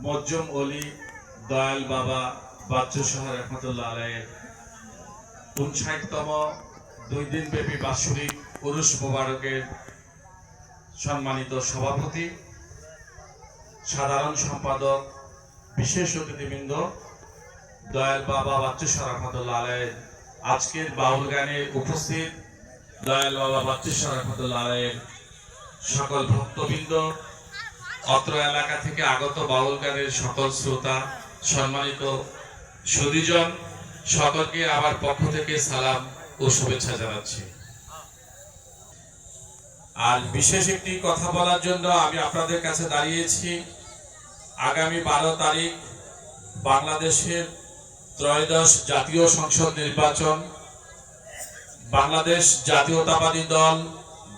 মজ্জুম অলি দয়াল বাবা বাচ্চু শাহ রহমতুল্লাহ আলাইহির 59তম 2 দিনব্যাপী বাৎসরিক উরুস মোবারকের সম্মানিত সভাপতি, সাধারণ সম্পাদক, বিশেষ অতিথিবৃন্দ, দয়াল বাবা বাচ্চু শাহ রহমতুল্লাহ আলাইহির আজকের বাউল গানে উপস্থিত দয়াল বাবা বাচ্চু শাহ রহমতুল্লাহ আলাইহির সকল ভক্তবৃন্দ, অত্র এলাকা থেকে আগত বাউল গানের সকল শ্রোতা, সম্মানিত সুধীজন, সকলকে আমার পক্ষ থেকে সালাম ও শুভেচ্ছা জানাচ্ছি। আর বিশেষ একটি কথা বলার জন্য আমি আপনাদের কাছে দাঁড়িয়েছি। আগামী 12 তারিখ বাংলাদেশের ত্রয়োদশ জাতীয় সংসদ নির্বাচন। বাংলাদেশ জাতীয়তাবাদী দল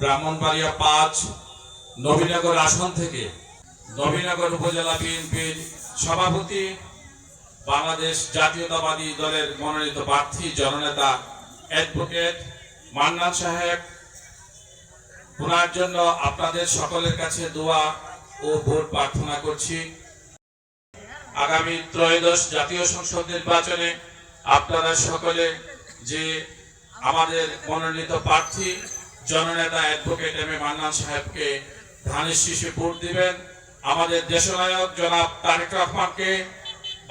ব্রাহ্মণবাড়িয়া 5 নবীনগর আসন থেকে নবীনগর উপজেলা বিএনপির সভাপতি, বাংলাদেশ জাতীয়তাবাদী দলের মনোনীত প্রার্থী জননেতা অ্যাডভোকেট মান্নান সাহেব, ওনার জন্য আপনাদের সকলের কাছে দোয়া ও ভোট প্রার্থনা করছি। আগামী ত্রয়োদশ জাতীয় সংসদ নির্বাচনে আপনারা সকলে যে আমাদের মনোনীত প্রার্থী জননেতা অ্যাডভোকেট এম এ মান্নান সাহেবকে ধানের শীষে ভোট দিবেন। আমাদের দেশনায়ক জনাব তারেক রহমানকে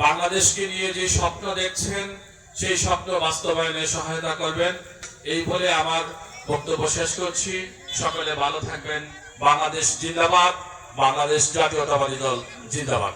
বাংলাদেশকে নিয়ে যে স্বপ্ন দেখছেন সেই স্বপ্ন বাস্তবায়নে সহায়তা করবেন। এই বলে আমার বক্তব্য শেষ করছি। সকলে ভালো থাকবেন। বাংলাদেশ জিন্দাবাদ, বাংলাদেশ জাতীয়তাবাদী দল জিন্দাবাদ।